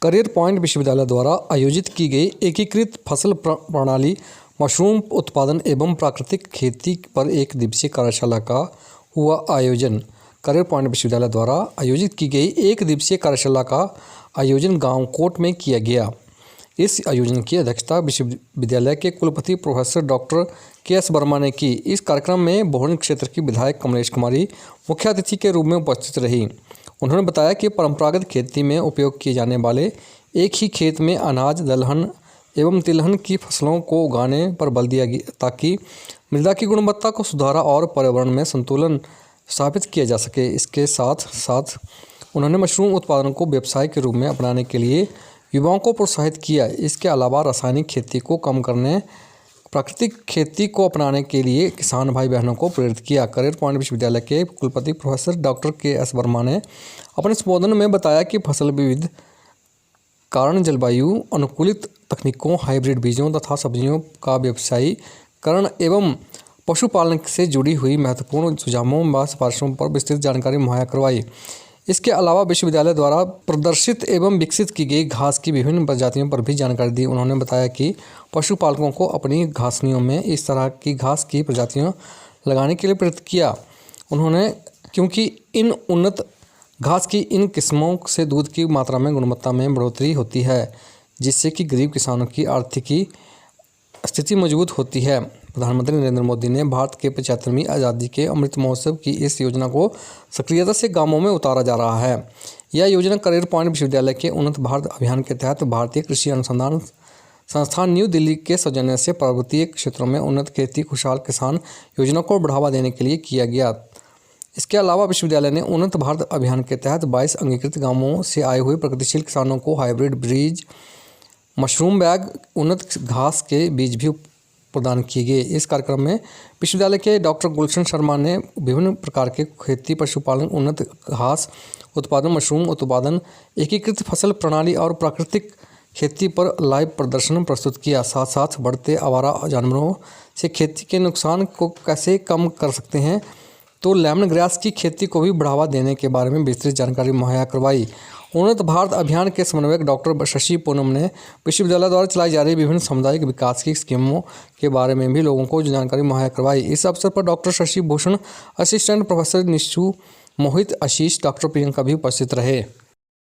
Career point विश्वविद्यालय द्वारा आयोजित की गई एकीकृत फसल प्रणाली, मशरूम उत्पादन एवं प्राकृतिक खेती पर एक दिवसीय कार्यशाला का हुआ आयोजन। करियर पॉइंट विश्वविद्यालय द्वारा आयोजित की गई एक दिवसीय कार्यशाला का आयोजन गांव कोट में किया गया। इस आयोजन की अध्यक्षता विश्वविद्यालय के कुलपति प्रोफेसर डॉक्टर के.एस. वर्मा ने की। इस कार्यक्रम में बोहनी क्षेत्र की विधायक कमलेश कुमारी मुख्य अतिथि के रूप में उपस्थित रही। उन्होंने बताया कि परंपरागत खेती में उपयोग किए जाने वाले एक ही खेत में अनाज, दलहन एवं तिलहन की फसलों को उगाने पर बल दिया गया ताकि मृदा की गुणवत्ता को सुधारा और पर्यावरण में संतुलन स्थापित किया जा सके। इसके साथ साथ उन्होंने मशरूम उत्पादन को व्यवसाय के रूप में अपनाने के लिए युवाओं को प्रोत्साहित किया। इसके अलावा रासायनिक खेती को कम करने, प्राकृतिक खेती को अपनाने के लिए किसान भाई बहनों को प्रेरित किया। करियर पॉइंट विश्वविद्यालय के कुलपति प्रोफेसर डॉक्टर के.एस. वर्मा ने अपने संबोधन में बताया कि फसल विविध कारण, जलवायु अनुकूलित तकनीकों, हाइब्रिड बीजों तथा सब्जियों का व्यवसायीकरण एवं पशुपालन से जुड़ी हुई महत्वपूर्ण सुझावों व सिफारिशों पर विस्तृत जानकारी मुहैया करवाई। इसके अलावा विश्वविद्यालय द्वारा प्रदर्शित एवं विकसित की गई घास की विभिन्न प्रजातियों पर भी जानकारी दी। उन्होंने बताया कि पशुपालकों को अपनी घासनियों में इस तरह की घास की प्रजातियां लगाने के लिए प्रेरित किया। उन्होंने क्योंकि इन उन्नत घास की इन किस्मों से दूध की मात्रा में, गुणवत्ता में बढ़ोतरी होती है, जिससे कि गरीब किसानों की आर्थिकी स्थिति मजबूत होती है। प्रधानमंत्री नरेंद्र मोदी ने भारत के 75वीं आज़ादी के अमृत महोत्सव की इस योजना को सक्रियता से गांवों में उतारा जा रहा है। यह योजना करियर पॉइंट विश्वविद्यालय के उन्नत भारत अभियान के तहत भारतीय कृषि अनुसंधान संस्थान न्यू दिल्ली के सौजन्य से पर्वतीय क्षेत्रों में उन्नत खेती खुशहाल किसान योजना को बढ़ावा देने के लिए किया गया। इसके अलावा विश्वविद्यालय ने उन्नत भारत अभियान के तहत 22 अंगीकृत गाँवों से आए हुए प्रगतिशील किसानों को हाइब्रिड बीज, मशरूम बैग, उन्नत घास के बीज भी प्रदान किए गए। इस कार्यक्रम में विश्वविद्यालय के डॉक्टर गुलशन शर्मा ने विभिन्न प्रकार के खेती, पशुपालन, उन्नत घास उत्पादन, मशरूम उत्पादन, एकीकृत फसल प्रणाली और प्राकृतिक खेती पर लाइव प्रदर्शन प्रस्तुत किया। साथ साथ बढ़ते आवारा जानवरों से खेती के नुकसान को कैसे कम कर सकते हैं, तो लेमन ग्रास की खेती को भी बढ़ावा देने के बारे में विस्तृत जानकारी मुहैया करवाई। उन्नत भारत अभियान के समन्वयक डॉक्टर शशि पूनम ने विश्वविद्यालय द्वारा चलाई जा रही विभिन्न सामुदायिक विकास की स्कीमों के बारे में भी लोगों को जानकारी मुहैया करवाई। इस अवसर पर doctor Shashi Bhushan, assistant professor Nishu, Mohit, Ashish, doctor Priyanka भी उपस्थित रहे।